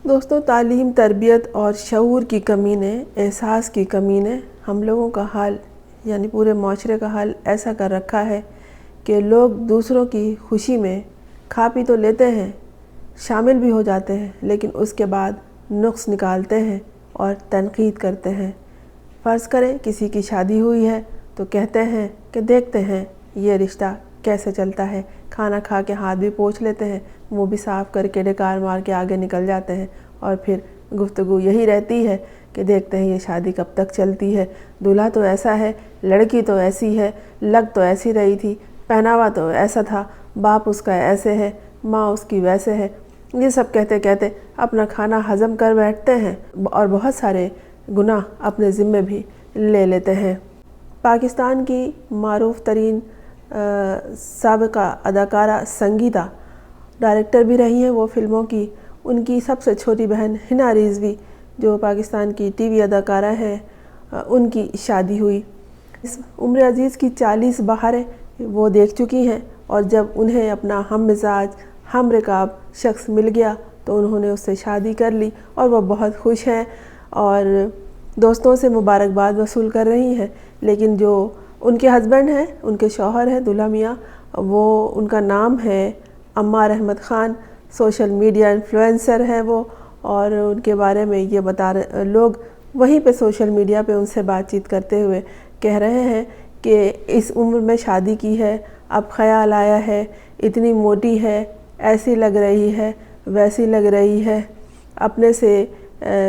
دوستوں، تعلیم، تربیت اور شعور کی کمی نے، احساس کی کمی نے ہم لوگوں کا حال یعنی پورے معاشرے کا حال ایسا کر رکھا ہے کہ لوگ دوسروں کی خوشی میں کھا پی تو لیتے ہیں، شامل بھی ہو جاتے ہیں، لیکن اس کے بعد نقص نکالتے ہیں اور تنقید کرتے ہیں۔ فرض کریں کسی کی شادی ہوئی ہے تو کہتے ہیں کہ دیکھتے ہیں یہ رشتہ کیسے چلتا ہے، کھانا کھا کے ہاتھ بھی پوچھ لیتے ہیں، منہ بھی صاف کر کے ڈکار مار کے آگے نکل جاتے ہیں، اور پھر گفتگو یہی رہتی ہے کہ دیکھتے ہیں یہ شادی کب تک چلتی ہے، دولہا تو ایسا ہے، لڑکی تو ایسی ہے، لگ تو ایسی رہی تھی، پہناوا تو ایسا تھا، باپ اس کا ایسے ہے، ماں اس کی ویسے ہے۔ یہ سب کہتے کہتے اپنا کھانا ہضم کر بیٹھتے ہیں اور بہت سارے گناہ اپنے ذمے بھی لے لیتے ہیں۔ پاکستان کی معروف ترین سابقہ اداکارہ سنگیتا ڈائریکٹر بھی رہی ہیں وہ فلموں کی، ان کی سب سے چھوٹی بہن ہنا رضوی جو پاکستان کی ٹی وی اداکارہ ہیں، ان کی شادی ہوئی۔ عمر عزیز کی 40 بہاریں وہ دیکھ چکی ہیں، اور جب انہیں اپنا ہم مزاج، ہم رکاب شخص مل گیا تو انہوں نے اس سے شادی کر لی، اور وہ بہت خوش ہیں اور دوستوں سے مبارکباد وصول کر رہی ہیں۔ لیکن جو ان کے ہسبینڈ ہیں، ان کے شوہر ہیں دولہا میاں، وہ ان کا نام ہے Ammar Ahmed Khan, social media influencer ہیں وہ، اور ان کے بارے میں یہ بتا رہے لوگ وہیں پہ سوشل میڈیا پہ ان سے بات چیت کرتے ہوئے کہہ رہے ہیں کہ اس عمر میں شادی کی ہے، اب خیال آیا ہے، اتنی موٹی ہے، ایسی لگ رہی ہے، ویسی لگ رہی ہے، اپنے سے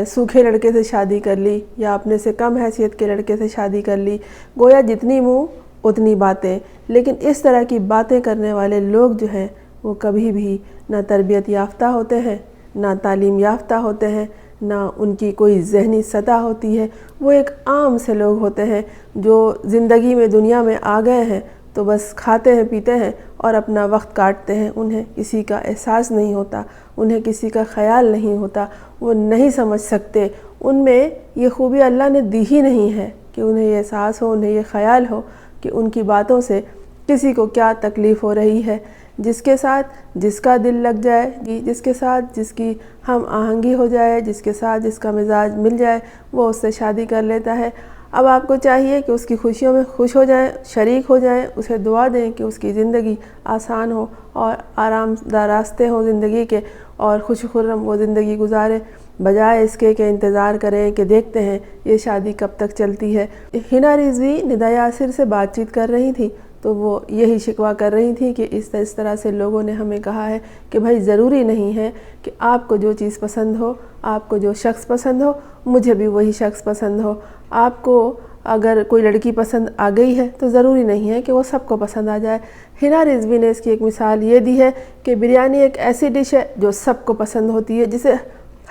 سوکھے لڑکے سے شادی کر لی یا اپنے سے کم حیثیت کے لڑکے سے شادی کر لی، گویا جتنی منہ اتنی باتیں۔ لیکن اس طرح کی باتیں کرنے والے لوگ جو ہیں وہ کبھی بھی نہ تربیت یافتہ ہوتے ہیں، نہ تعلیم یافتہ ہوتے ہیں، نہ ان کی کوئی ذہنی سطح ہوتی ہے۔ وہ ایک عام سے لوگ ہوتے ہیں جو زندگی میں دنیا میں آ گئے ہیں تو بس کھاتے ہیں، پیتے ہیں اور اپنا وقت کاٹتے ہیں۔ انہیں کسی کا احساس نہیں ہوتا، انہیں کسی کا خیال نہیں ہوتا، وہ نہیں سمجھ سکتے۔ ان میں یہ خوبی اللہ نے دی ہی نہیں ہے کہ انہیں یہ احساس ہو، انہیں یہ خیال ہو کہ ان کی باتوں سے کسی کو کیا تکلیف ہو رہی ہے۔ جس کے ساتھ جس کا دل لگ جائے، جس کے ساتھ جس کی ہم آہنگی ہو جائے، جس کے ساتھ جس کا مزاج مل جائے، وہ اس سے شادی کر لیتا ہے۔ اب آپ کو چاہیے کہ اس کی خوشیوں میں خوش ہو جائیں، شریک ہو جائیں، اسے دعا دیں کہ اس کی زندگی آسان ہو اور آرام دہ راستے ہوں زندگی کے، اور خوش خرم وہ زندگی گزارے، بجائے اس کے کہ انتظار کریں کہ دیکھتے ہیں یہ شادی کب تک چلتی ہے۔ ہنا رضوی ندا یاسر سے بات چیت کر رہی تھی تو وہ یہی شکوہ کر رہی تھی کہ اس طرح سے لوگوں نے ہمیں کہا ہے کہ بھائی ضروری نہیں ہے کہ آپ کو جو چیز پسند ہو، آپ کو جو شخص پسند ہو، مجھے بھی وہی شخص پسند ہو۔ آپ کو اگر کوئی لڑکی پسند آ گئی ہے تو ضروری نہیں ہے کہ وہ سب کو پسند آ جائے۔ ہنا رضوی نے اس کی ایک مثال یہ دی ہے کہ بریانی ایک ایسی ڈش ہے جو سب کو پسند ہوتی ہے، جسے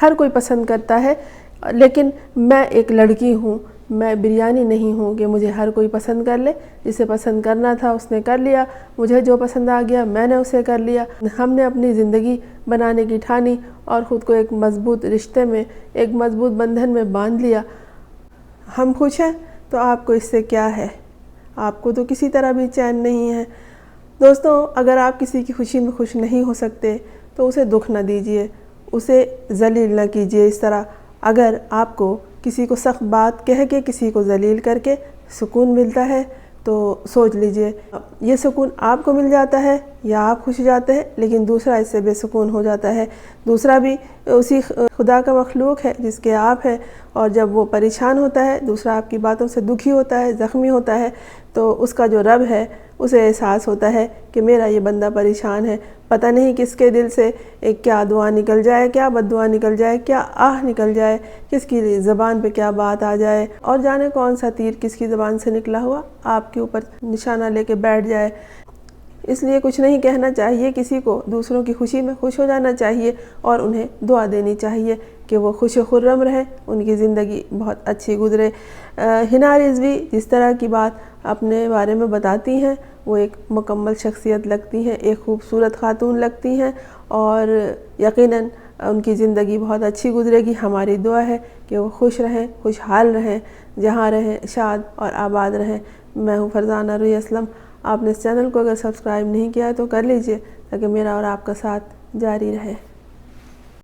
ہر کوئی پسند کرتا ہے، لیکن میں ایک لڑکی ہوں، میں بریانی نہیں ہوں کہ مجھے ہر کوئی پسند کر لے۔ جسے پسند کرنا تھا اس نے کر لیا، مجھے جو پسند آ گیا میں نے اسے کر لیا۔ ہم نے اپنی زندگی بنانے کی ٹھانی اور خود کو ایک مضبوط رشتے میں، ایک مضبوط بندھن میں باندھ لیا۔ ہم خوش ہیں تو آپ کو اس سے کیا ہے؟ آپ کو تو کسی طرح بھی چین نہیں ہے۔ دوستوں، اگر آپ کسی کی خوشی میں خوش نہیں ہو سکتے تو اسے دکھ نہ دیجیے، اسے ذلیل نہ کیجیے۔ اس طرح اگر آپ کو کسی کو سخت بات کہہ کے، کسی کو ذلیل کر کے سکون ملتا ہے تو سوچ لیجئے یہ سکون آپ کو مل جاتا ہے یا آپ خوش جاتے ہیں، لیکن دوسرا اس سے بے سکون ہو جاتا ہے۔ دوسرا بھی اسی خدا کا مخلوق ہے جس کے آپ ہیں، اور جب وہ پریشان ہوتا ہے، دوسرا آپ کی باتوں سے دکھی ہوتا ہے، زخمی ہوتا ہے، تو اس کا جو رب ہے اسے احساس ہوتا ہے کہ میرا یہ بندہ پریشان ہے، پتہ نہیں کس کے دل سے کیا دعا نکل جائے، کیا بد دعا نکل جائے، کیا آہ نکل جائے، کس کی زبان پہ کیا بات آ جائے، اور جانے کون سا تیر کس کی زبان سے نکلا ہوا آپ کے اوپر نشانہ لے کے بیٹھ جائے۔ اس لیے کچھ نہیں کہنا چاہیے کسی کو، دوسروں کی خوشی میں خوش ہو جانا چاہیے اور انہیں دعا دینی چاہیے کہ وہ خوش و خرم رہیں، ان کی زندگی بہت اچھی گزرے۔ ہنا رضوی جس طرح کی بات اپنے بارے میں بتاتی ہیں، وہ ایک مکمل شخصیت لگتی ہیں، ایک خوبصورت خاتون لگتی ہیں، اور یقیناً ان کی زندگی بہت اچھی گزرے گی۔ ہماری دعا ہے کہ وہ خوش رہیں، خوشحال رہیں، جہاں رہیں شاد اور آباد رہیں۔ میں ہوں فرزانہ روحی اسلم۔ آپ نے اس چینل کو اگر سبسکرائب نہیں کیا ہے تو کر لیجئے تاکہ میرا اور آپ کا ساتھ جاری رہے۔